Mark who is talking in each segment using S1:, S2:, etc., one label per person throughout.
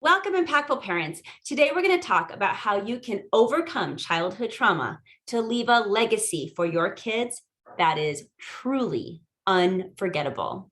S1: Welcome, impactful parents. Today, we're going to talk about how you can overcome childhood trauma to leave a legacy for your kids that is truly unforgettable.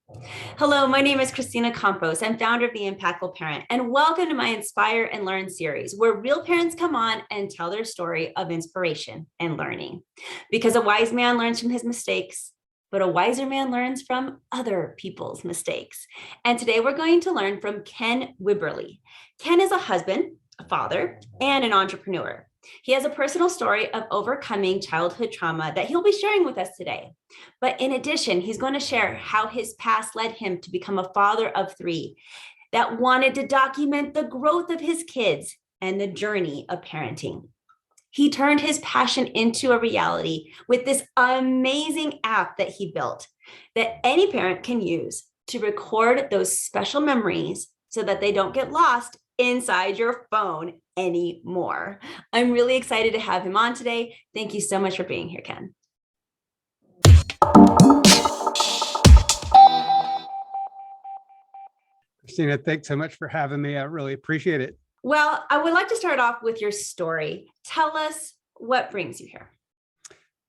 S1: Hello, my name is Christina Campos. I'm founder of The Impactful Parent, and welcome to my Inspire and Learn series, where real parents come on and tell their story of inspiration and learning. Because a wise man learns from his mistakes, but a wiser man learns from other people's mistakes. And today we're going to learn from Ken Wimberly. Ken is a husband, a father, and an entrepreneur. He has a personal story of overcoming childhood trauma that he'll be sharing with us today. But in addition, he's going to share how his past led him to become a father of three that wanted to document the growth of his kids and the journey of parenting. He turned his passion into a reality with this amazing app that he built that any parent can use to record those special memories so that they don't get lost inside your phone anymore. I'm really excited to have him on today. Thank you so much for being here, Ken.
S2: Christina, thanks so much for having me. I really appreciate it.
S1: Well, I would like to start off with your story. Tell us what brings you here.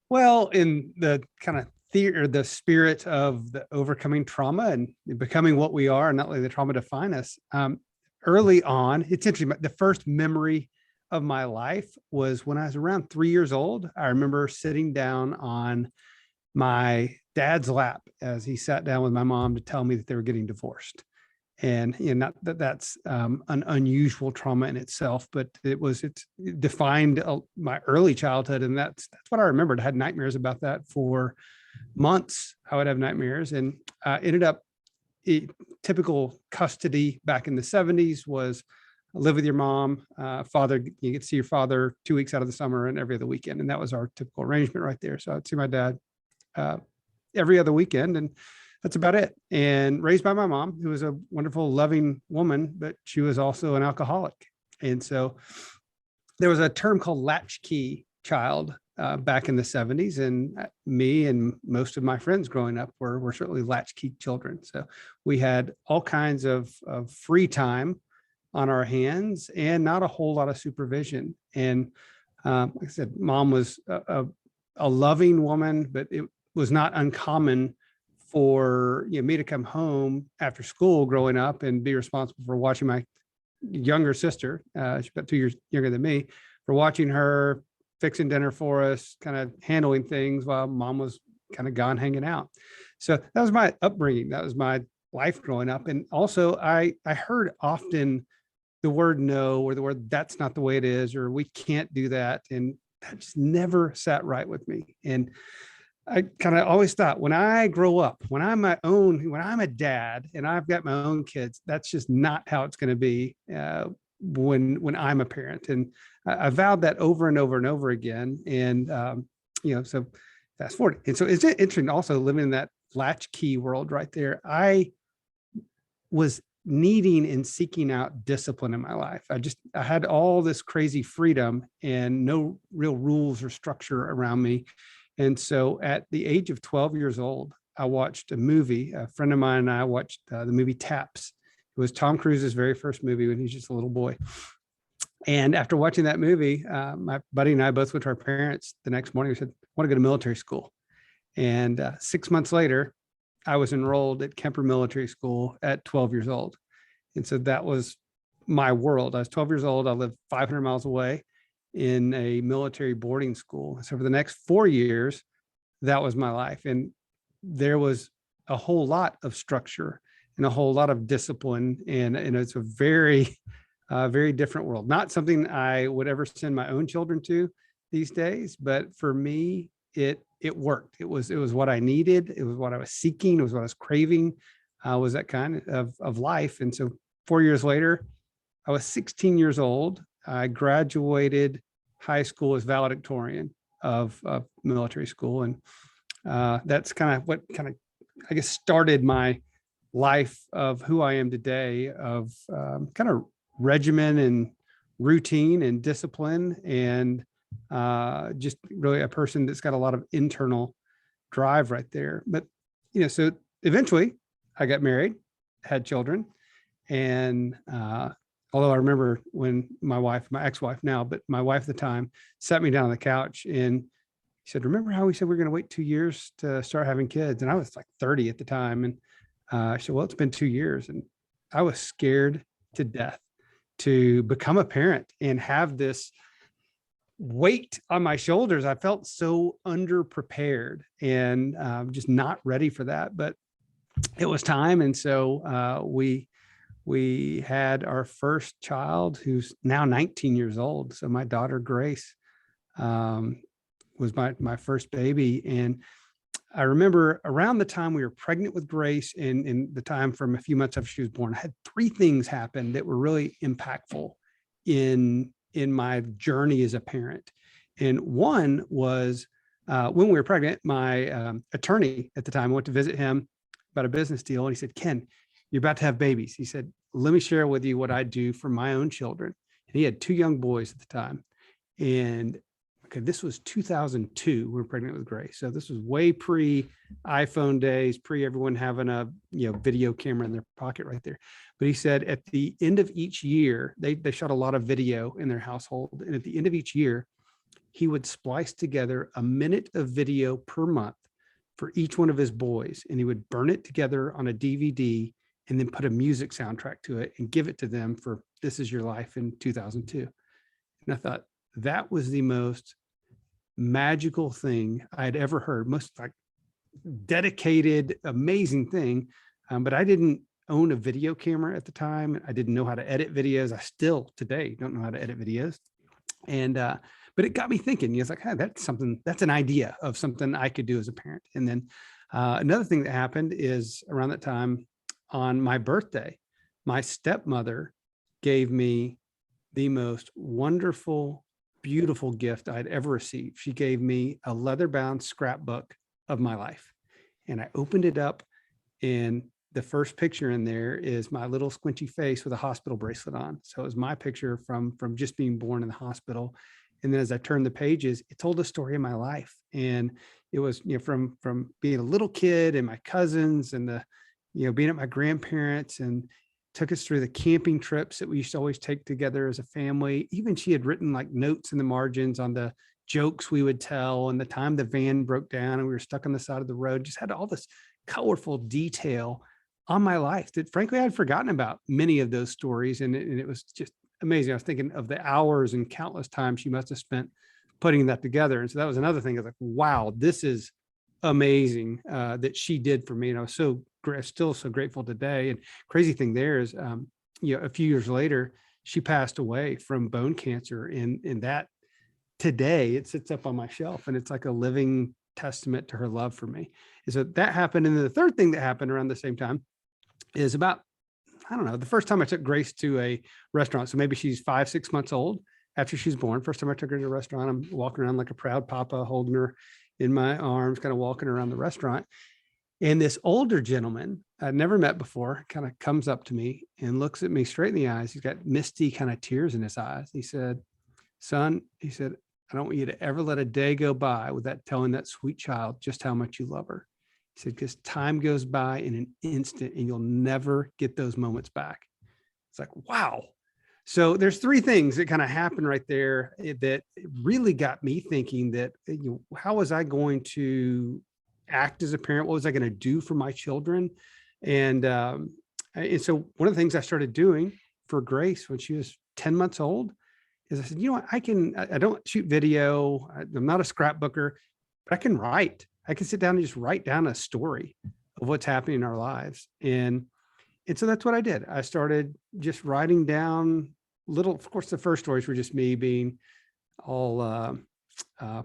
S2: Well, in the kind of the spirit of the overcoming trauma and becoming what we are, and not letting the trauma define us. Early on, it's interesting. The first memory of my life was when I was around 3 years old. I remember sitting down on my dad's lap as he sat down with my mom to tell me that they were getting divorced. And not that that's an unusual trauma in itself, but it defined my early childhood, and that's what I remembered. I had nightmares about that for months. I would have nightmares, and ended up typical custody back in the 70s was live with your mom, father. You get to see your father 2 weeks out of the summer and every other weekend, and that was our typical arrangement right there. So I'd see my dad every other weekend, and that's about it. And raised by my mom, who was a wonderful, loving woman, but she was also an alcoholic. And so there was a term called latchkey child back in the 70s. And me and most of my friends growing up were certainly latchkey children. So we had all kinds of free time on our hands and not a whole lot of supervision. And like I said, mom was a loving woman, but it was not uncommon for me to come home after school growing up and be responsible for watching my younger sister, she's about 2 years younger than me, for watching her, fixing dinner for us, kind of handling things while mom was kind of gone hanging out. So that was my upbringing. That was my life growing up. And also I heard often the word no, or the word that's not the way it is, or we can't do that. And that just never sat right with me. And I kind of always thought, when I grow up, when I'm a dad and I've got my own kids, that's just not how it's going to be when I'm a parent. And I vowed that over and over and over again. And, so fast forward. And so it's interesting also living in that latchkey world right there. I was needing and seeking out discipline in my life. I had all this crazy freedom and no real rules or structure around me. And so at the age of 12 years old, I watched a movie. A friend of mine and I watched the movie Taps. It was Tom Cruise's very first movie when he was just a little boy. And after watching that movie, my buddy and I both went to our parents the next morning. We said, I want to go to military school. And 6 months later, I was enrolled at Kemper Military School at 12 years old. And so that was my world. I was 12 years old. I lived 500 miles away in a military boarding school. So for the next 4 years, that was my life. And there was a whole lot of structure and a whole lot of discipline. And it's a very, very different world. Not something I would ever send my own children to these days, but for me, it worked. It was what I needed. It was what I was seeking. It was what I was craving, was that kind of life. And so 4 years later, I was 16 years old. I graduated high school as valedictorian of military school. And that's kind of what I guess, started my life of who I am today, of kind of regimen and routine and discipline, and just really a person that's got a lot of internal drive right there. But, so eventually I got married, had children, and Although I remember when my ex-wife now, but my wife at the time, sat me down on the couch and she said, "Remember how we said we are going to wait 2 years to start having kids?" And I was like 30 at the time. And she said, "Well, it's been 2 years." And I was scared to death to become a parent and have this weight on my shoulders. I felt so underprepared and just not ready for that. But it was time. And so we had our first child, who's now 19 years old. So my daughter Grace um, was my first baby. And I remember around the time we were pregnant with Grace, and in the time from a few months after she was born, I had three things happen that were really impactful in my journey as a parent. And one was when we were pregnant, my attorney at the time, I went to visit him about a business deal, and he said, "Ken, you're about to have babies." He said, "Let me share with you what I do for my own children." And he had two young boys at the time. And okay, this was 2002. We were pregnant with Grace. So this was way pre iPhone days, pre everyone having a video camera in their pocket right there. But he said at the end of each year, they shot a lot of video in their household. And at the end of each year, he would splice together a minute of video per month for each one of his boys. And he would burn it together on a DVD and then put a music soundtrack to it and give it to them for This Is Your Life in 2002. And I thought that was the most magical thing I had ever heard, most like dedicated, amazing thing. But I didn't own a video camera at the time. I didn't know how to edit videos. I still today don't know how to edit videos. And, but it got me thinking, it's like, hey, that's an idea of something I could do as a parent. And then another thing that happened is around that time on my birthday, my stepmother gave me the most wonderful, beautiful gift I'd ever received. She gave me a leather-bound scrapbook of my life. And I opened it up, and the first picture in there is my little squinchy face with a hospital bracelet on. So it was my picture from just being born in the hospital. And then as I turned the pages, it told a story of my life. And it was, from being a little kid and my cousins and being at my grandparents, and took us through the camping trips that we used to always take together as a family. Even she had written like notes in the margins on the jokes we would tell, and the time the van broke down and we were stuck on the side of the road. Just had all this colorful detail on my life that frankly I'd forgotten about many of those stories. And it was just amazing. I was thinking of the hours and countless times she must have spent putting that together. And so that was another thing. I was like, wow, this is amazing that she did for me. And I was still so grateful today. And crazy thing there is, a few years later, she passed away from bone cancer. And that today it sits up on my shelf, and it's like a living testament to her love for me. And so that happened. And then the third thing that happened around the same time is about, I don't know, the first time I took Grace to a restaurant. So maybe she's 5-6 months old after she's born. First time I took her to a restaurant, I'm walking around like a proud papa, holding her in my arms, kind of walking around the restaurant. And this older gentleman I'd never met before kind of comes up to me and looks at me straight in the eyes. He's got misty kind of tears in his eyes. He said, "Son," he said, "I don't want you to ever let a day go by without telling that sweet child just how much you love her." He said, "Because time goes by in an instant and you'll never get those moments back." It's like, wow. So there's three things that kind of happened right there that really got me thinking that, how was I going to act as a parent? What was I going to do for my children? And so one of the things I started doing for Grace when she was 10 months old is I said, I don't shoot video. I'm not a scrapbooker, but I can write. I can sit down and just write down a story of what's happening in our lives. And so that's what I did. I started just writing down of course, the first stories were just me being all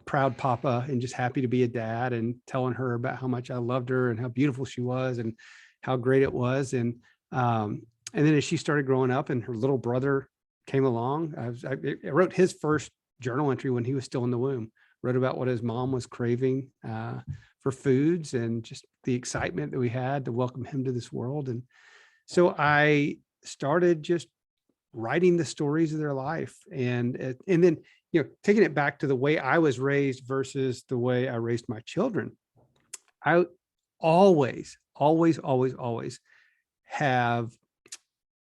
S2: proud papa and just happy to be a dad, and telling her about how much I loved her and how beautiful she was and how great it was. And then as she started growing up and her little brother came along, I wrote his first journal entry when he was still in the womb, wrote about what his mom was craving for foods and just the excitement that we had to welcome him to this world. And so I started just writing the stories of their life, and then taking it back to the way I was raised versus the way I raised my children. I always have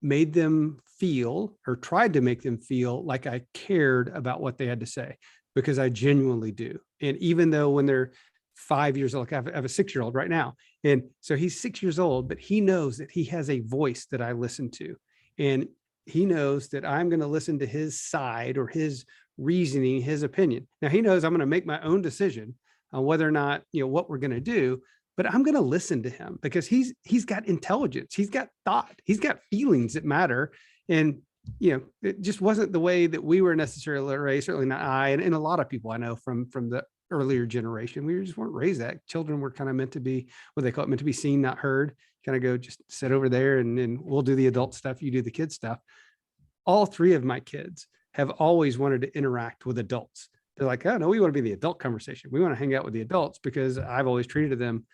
S2: made them feel, or tried to make them feel, like I cared about what they had to say, because I genuinely do. And even though when they're 5 years old, like I have a 6-year-old right now, and so he's 6 years old, but he knows that he has a voice that I listen to, and he knows that I'm going to listen to his side or his reasoning, his opinion. Now he knows I'm going to make my own decision on whether or not, what we're going to do, but I'm going to listen to him because he's got intelligence, he's got thought, he's got feelings that matter. And it just wasn't the way that we were necessarily raised, certainly not I, and a lot of people I know from the earlier generation. We just weren't raised that. Children were kind of meant to be, what they call it, meant to be seen, not heard. Kind of go, just sit over there and we'll do the adult stuff, you do the kid stuff. All three of my kids have always wanted to interact with adults. They're like, oh no, we want to be the adult conversation. We want to hang out with the adults, because I've always treated them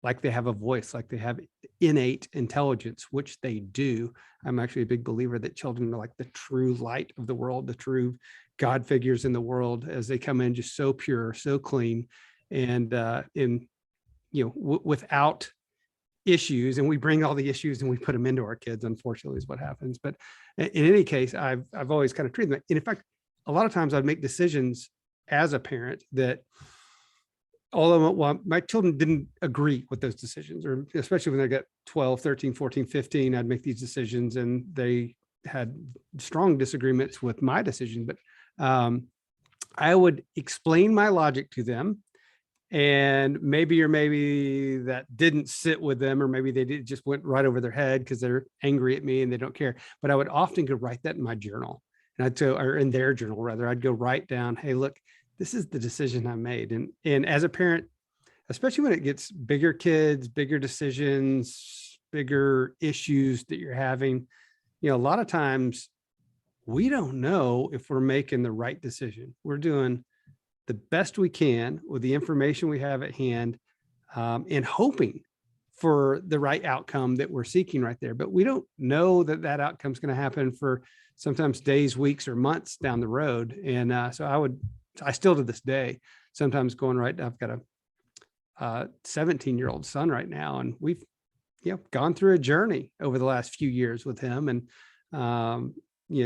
S2: like they have a voice, like they have innate intelligence, which they do. I'm actually a big believer that children are like the true light of the world, the true God figures in the world, as they come in just so pure, so clean, and without issues. And we bring all the issues and we put them into our kids, unfortunately, is what happens. But in any case, I've always kind of treated them. And in fact, a lot of times I'd make decisions as a parent that, although my children didn't agree with those decisions, or especially when they got 12, 13, 14, 15, I'd make these decisions and they had strong disagreements with my decision. But I would explain my logic to them, and maybe that didn't sit with them, or maybe just went right over their head because they're angry at me and they don't care. But I would often go write that in my journal, and or in their journal rather, I'd go write down, hey, look, this is the decision I made. And as a parent, especially when it gets bigger kids, bigger decisions, bigger issues that you're having, a lot of times we don't know if we're making the right decision. We're doing the best we can with the information we have at hand, and hoping for the right outcome that we're seeking right there. But we don't know that outcome is going to happen for sometimes days, weeks, or months down the road. And so I still to this day, sometimes I've got a 17-year-old son right now, and we've gone through a journey over the last few years with him, and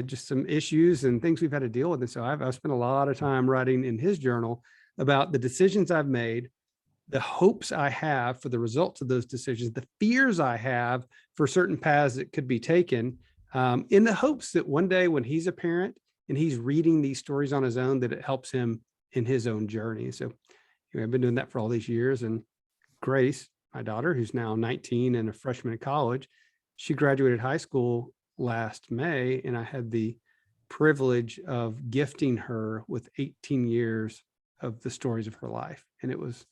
S2: just some issues and things we've had to deal with. And so I've spent a lot of time writing in his journal about the decisions I've made, the hopes I have for the results of those decisions, the fears I have for certain paths that could be taken, in the hopes that one day when he's a parent and he's reading these stories on his own, that it helps him in his own journey. So I've been doing that for all these years. And Grace, my daughter, who's now 19 and a freshman in college, she graduated high school last May, and I had the privilege of gifting her with 18 years of the stories of her life. And it was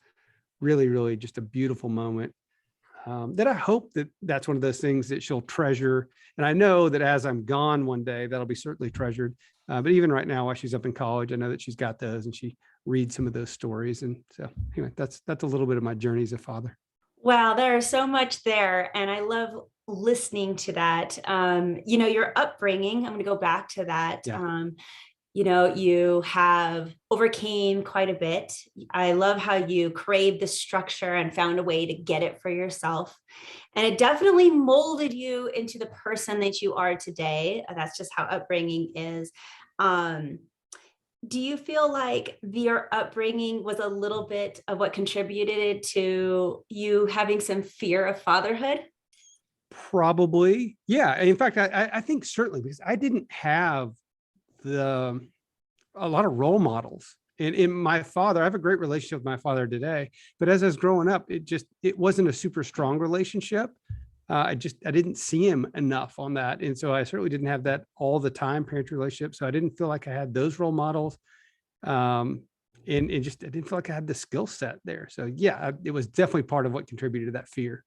S2: really, really just a beautiful moment, that I hope that's one of those things that she'll treasure. And I know that as I'm gone one day, that'll be certainly treasured. But even right now, while she's up in college, I know that she's got those and she reads some of those stories. And so anyway, that's a little bit of my journey as a father.
S1: Wow, there's so much there. And I love listening to that. Your upbringing, I'm going to go back to that.
S2: Yeah.
S1: You have overcame quite a bit. I love how you craved the structure and found a way to get it for yourself. And it definitely molded you into the person that you are today. That's just how upbringing is. Do you feel like your upbringing was a little bit of what contributed to you having some fear of fatherhood?
S2: Probably. Yeah. In fact, I think certainly, because I didn't have a lot of role models. And in my father, I have a great relationship with my father today, but as I was growing up, it wasn't a super strong relationship. I didn't see him enough on that. And so I certainly didn't have that all the time parent relationship. So I didn't feel like I had those role models. And I didn't feel like I had the skill set there. So yeah, it was definitely part of what contributed to that fear.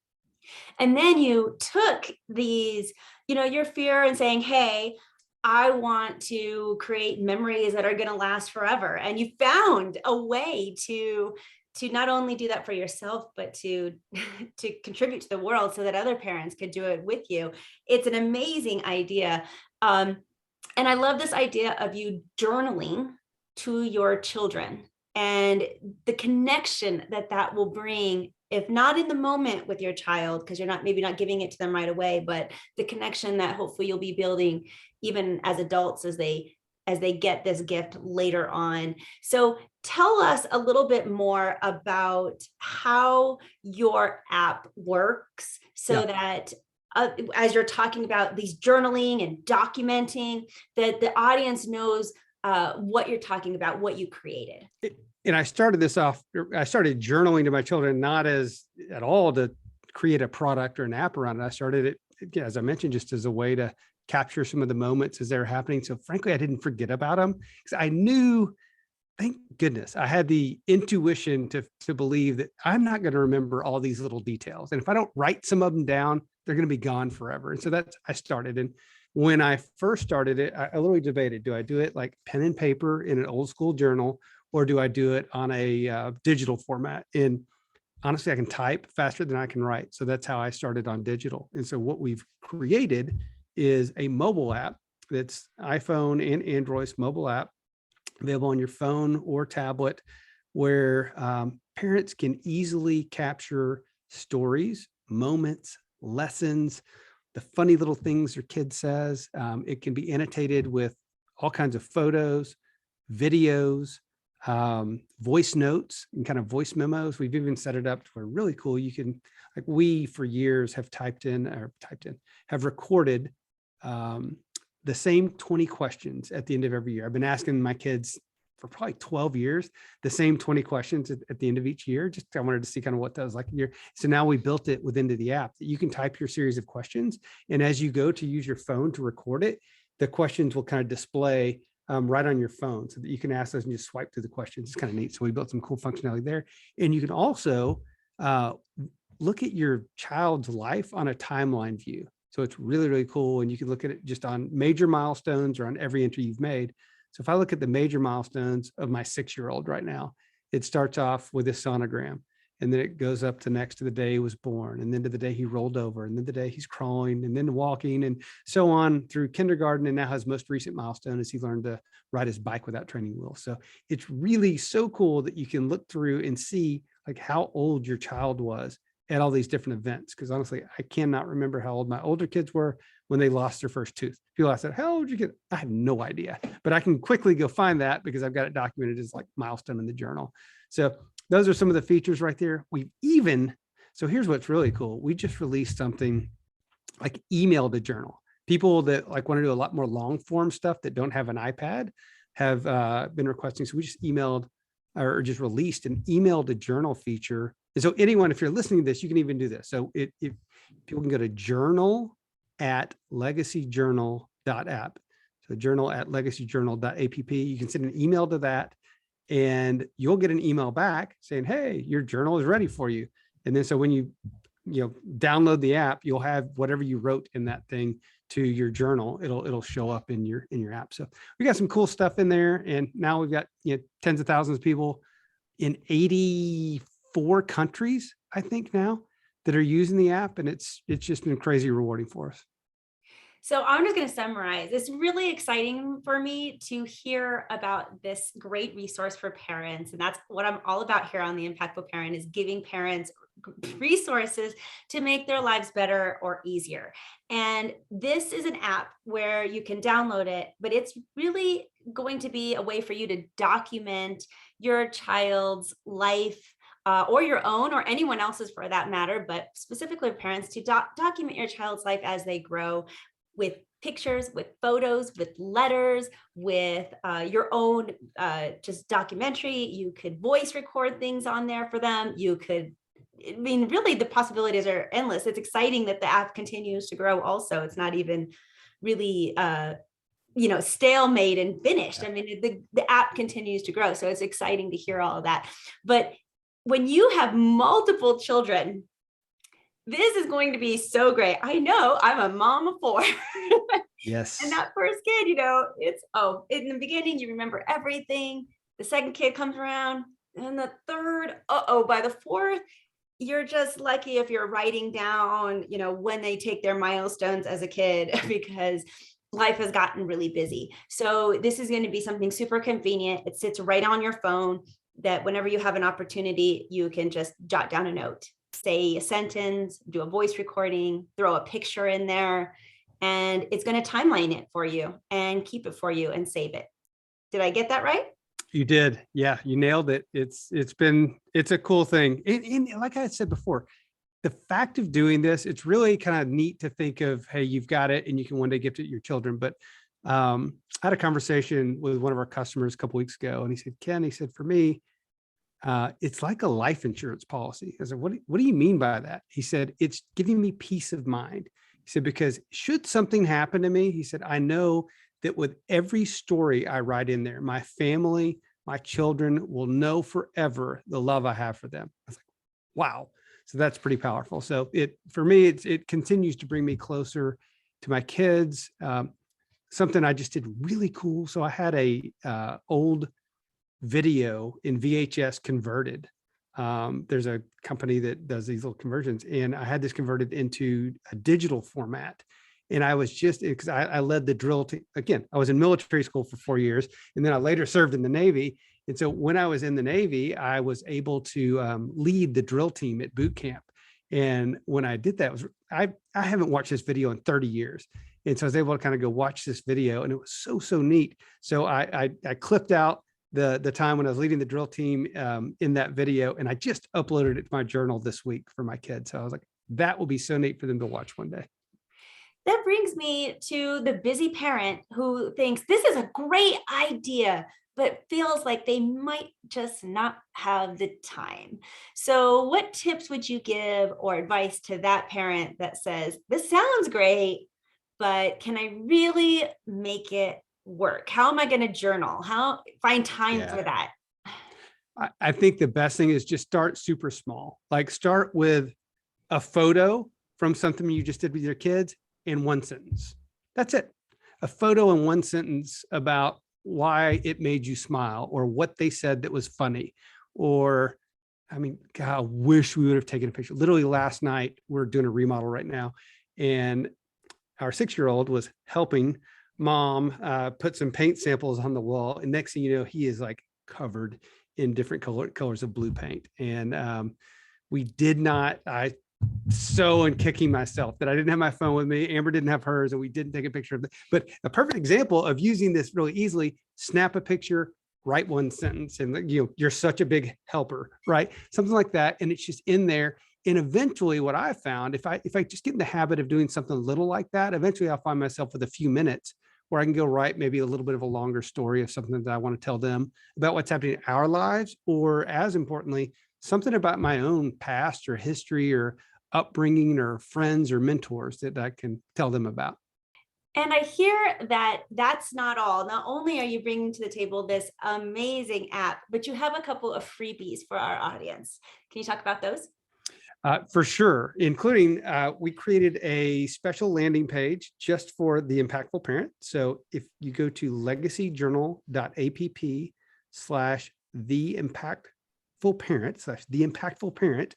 S1: And then you took these, your fear and saying, hey, I want to create memories that are going to last forever. And you found a way to not only do that for yourself, but to contribute to the world so that other parents could do it with you. It's an amazing idea. And I love this idea of you journaling to your children and the connection that will bring if not in the moment with your child, because you're not maybe not giving it to them right away, but the connection that hopefully you'll be building even as adults as they get this gift later on. So tell us a little bit more about how your app works so that as you're talking about these journaling and documenting, that the audience knows what you're talking about, what you created.
S2: And I started journaling to my children, not as at all to create a product or an app around it. I started it, as I mentioned, just as a way to capture some of the moments as they were happening. So frankly, I didn't forget about them because I knew, thank goodness, I had the intuition to believe that I'm not going to remember all these little details. And if I don't write some of them down, they're going to be gone forever. And so I started. And when I first started it, I literally debated, do I do it like pen and paper in an old school journal, or do I do it on a digital format? And honestly, I can type faster than I can write. So that's how I started on digital. And so what we've created is a mobile app that's iPhone and Android's mobile app available on your phone or tablet, where parents can easily capture stories, moments, lessons, the funny little things your kid says. It can be annotated with all kinds of photos, videos, voice notes, and kind of voice memos. We've even set it up to where really cool. You can, like, we for years have have recorded the same 20 questions at the end of every year. I've been asking my kids for probably 12 years, the same 20 questions at the end of each year. Just I wanted to see kind of what that was like a year. So now we built it within the app that you can type your series of questions. And as you go to use your phone to record it, the questions will kind of display right on your phone so that you can ask those and just swipe through the questions. It's kind of neat. So we built some cool functionality there. And you can also look at your child's life on a timeline view. So it's really, really cool. And you can look at it just on major milestones or on every entry you've made. So if I look at the major milestones of my 6-year-old right now, it starts off with a sonogram, and then it goes up to next to the day he was born, and then to the day he rolled over, and then the day he's crawling, and then walking, and so on through kindergarten. And now his most recent milestone is he learned to ride his bike without training wheels. So it's really so cool that you can look through and see like how old your child was at all these different events. Because honestly, I cannot remember how old my older kids were when they lost their first tooth. People ask that, how old did you get? I have no idea, but I can quickly go find that because I've got it documented as like milestone in the journal. So those are some of the features right there. So here's what's really cool. We just released something like email to journal. People that like want to do a lot more long form stuff that don't have an iPad have been requesting. So we just emailed or just released an email to journal feature. And so anyone, if you're listening to this, you can even do this. So if people can go to journal@legacyjournal.app. So journal@legacyjournal.app. You can send an email to that and you'll get an email back saying, hey, your journal is ready for you. And then so when you download the app, you'll have whatever you wrote in that thing to your journal. It'll show up in your app. So we got some cool stuff in there. And now we've got tens of thousands of people in 84 countries, I think now, that are using the app. And it's just been crazy rewarding for us.
S1: So I'm just going to summarize. It's really exciting for me to hear about this great resource for parents. And that's what I'm all about here on The Impactful Parent, is giving parents resources to make their lives better or easier. And this is an app where you can download it, but it's really going to be a way for you to document your child's life, or your own, or anyone else's for that matter, but specifically parents, to document your child's life as they grow, with pictures, with photos, with letters, with your own just documentary. You could voice record things on there for them. You could, I mean, really the possibilities are endless. It's exciting that the app continues to grow also. It's not even really stalemate and finished. I mean, the app continues to grow. So it's exciting to hear all of that. But when you have multiple children, this is going to be so great. I know, I'm a mom of 4.
S2: Yes.
S1: And that first kid, it's, in the beginning, you remember everything. The second kid comes around, and the third, by the fourth, you're just lucky if you're writing down, when they take their milestones as a kid, because life has gotten really busy. So this is going to be something super convenient. It sits right on your phone, that whenever you have an opportunity, you can just jot down a note say a sentence, do a voice recording, throw a picture in there, and it's going to timeline it for you and keep it for you and save it. Did I get that right?
S2: You did. Yeah, you nailed it. It's a cool thing. And like I said before, the fact of doing this, it's really kind of neat to think of, hey, you've got it and you can one day gift it to your children. But I had a conversation with one of our customers a couple weeks ago, and he said, Ken, he said, for me, it's like a life insurance policy. I said, what do you mean by that? He said, it's giving me peace of mind. He said, because should something happen to me, he said, I know that with every story I write in there, my family, my children will know forever the love I have for them. I was like, wow. So that's pretty powerful. So for me, it continues to bring me closer to my kids. Something I just did really cool. So I had a old video in VHS converted. There's a company that does these little conversions, and I had this converted into a digital format. And I was just, because I led the drill team. Again, I was in military school for 4 years, and then I later served in the Navy. And so when I was in the Navy, I was able to lead the drill team at boot camp. And when I did that, I haven't watched this video in 30 years. And so I was able to kind of go watch this video, and it was so neat. So I clipped out the time when I was leading the drill team in that video, and I just uploaded it to my journal this week for my kids. So I was like, that will be so neat for them to watch one day.
S1: That brings me to the busy parent who thinks this is a great idea, but feels like they might just not have the time. So what tips would you give or advice to that parent that says, this sounds great, but can I really make it work? How am I going to journal? How find time for that?
S2: I think the best thing is just start super small. Like start with a photo from something you just did with your kids in one sentence. That's it. A photo in one sentence about why it made you smile, or what they said that was funny. Or, I mean, God, I wish we would have taken a picture. Literally last night, we're doing a remodel right now, and our 6-year-old was helping mom put some paint samples on the wall. And next thing you know, he is like covered in different colors of blue paint. And we did not, and kicking myself that I didn't have my phone with me. Amber didn't have hers, and we didn't take a picture of it. But a perfect example of using this really easily: snap a picture, write one sentence, and you're such a big helper, right? Something like that, and it's just in there. And eventually, what I found, if I just get in the habit of doing something little like that, eventually I'll find myself with a few minutes where I can go write maybe a little bit of a longer story of something that I want to tell them about what's happening in our lives, or as importantly, something about my own past or history or upbringing or friends or mentors that I can tell them about.
S1: And I hear that that's not all. Not only are you bringing to the table this amazing app, but you have a couple of freebies for our audience. Can you talk about those?
S2: For sure, including we created a special landing page just for the impactful parent. So if you go to legacyjournal.app/the impactful parent,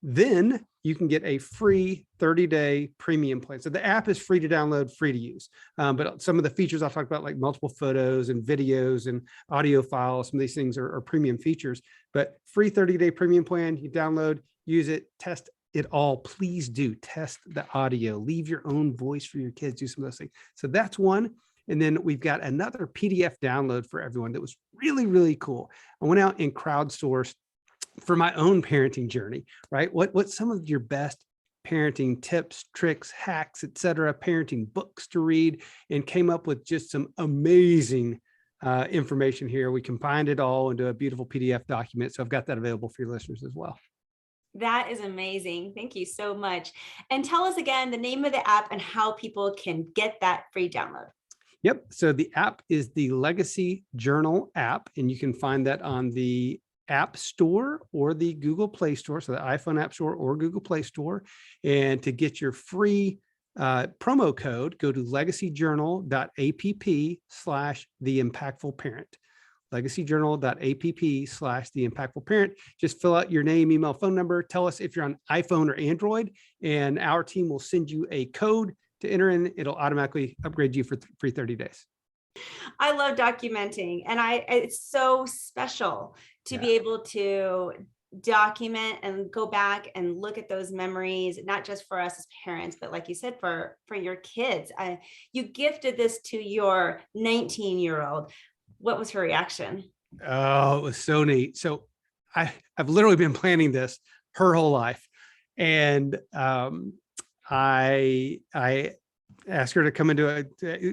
S2: then you can get a free 30-day premium plan. So the app is free to download, free to use. But some of the features I'll talk about, like multiple photos and videos and audio files, some of these things are premium features. But free 30-day premium plan, you download, use it, test it all. Please do test the audio, leave your own voice for your kids, do some of those things. So that's one. And then we've got another PDF download for everyone that was really, really cool. I went out and crowdsourced for my own parenting journey, right? What's some of your best parenting tips, tricks, hacks, etc., parenting books to read, and came up with just some amazing information here. We combined it all into a beautiful PDF document. So I've got that available for your listeners as well.
S1: That is amazing. Thank you so much. And tell us again the name of the app and how people can get that free download.
S2: Yep. So the app is the Legacy Journal app, and you can find that on the App Store or the Google Play Store. So the iPhone App Store or Google Play Store. And to get your free promo code, go to legacyjournal.app/the-impactful-parent. legacyjournal.app/the-impactful-parent. Just fill out your name, email, phone number. Tell us if you're on iPhone or Android, and our team will send you a code to enter in. It'll automatically upgrade you for free 30 days.
S1: I love documenting, and it's so special to be able to document and go back and look at those memories, not just for us as parents, but like you said, for your kids. You gifted this to your 19-year-old. What was her reaction?
S2: Oh, it was so neat. So I've literally been planning this her whole life. And I asked her to come into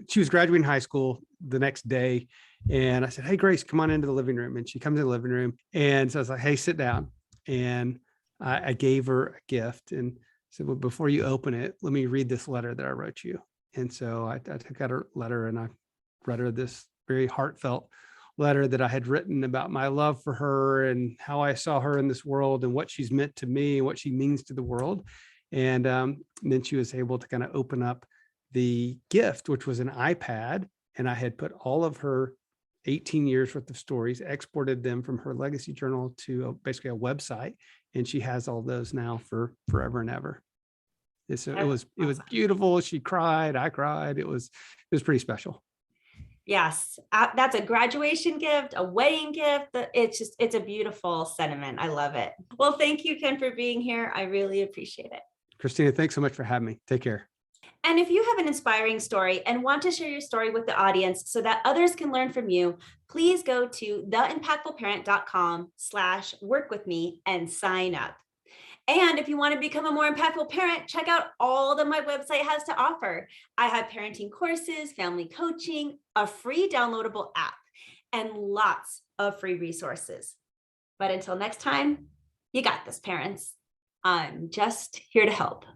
S2: she was graduating high school the next day. And I said, hey, Grace, come on into the living room. And she comes in the living room. And so I was like, hey, sit down. And I gave her a gift and said, well, before you open it, let me read this letter that I wrote you. And so I took out her letter and I read her this very heartfelt letter that I had written about my love for her and how I saw her in this world and what she's meant to me and what she means to the world. And then she was able to kind of open up the gift, which was an iPad. And I had put all of her 18 years worth of stories, exported them from her legacy journal to basically a website. And she has all those now for forever and ever. So it was beautiful. She cried, I cried. It was pretty special.
S1: Yes, that's a graduation gift, a wedding gift. It's a beautiful sentiment. I love it. Well, thank you, Ken, for being here. I really appreciate it.
S2: Christina, thanks so much for having me. Take care.
S1: And if you have an inspiring story and want to share your story with the audience so that others can learn from you, please go to theimpactfulparent.com/workwithme and sign up. And if you want to become a more impactful parent, check out all that my website has to offer. I have parenting courses, family coaching, a free downloadable app, and lots of free resources. But until next time, you got this, parents. I'm just here to help.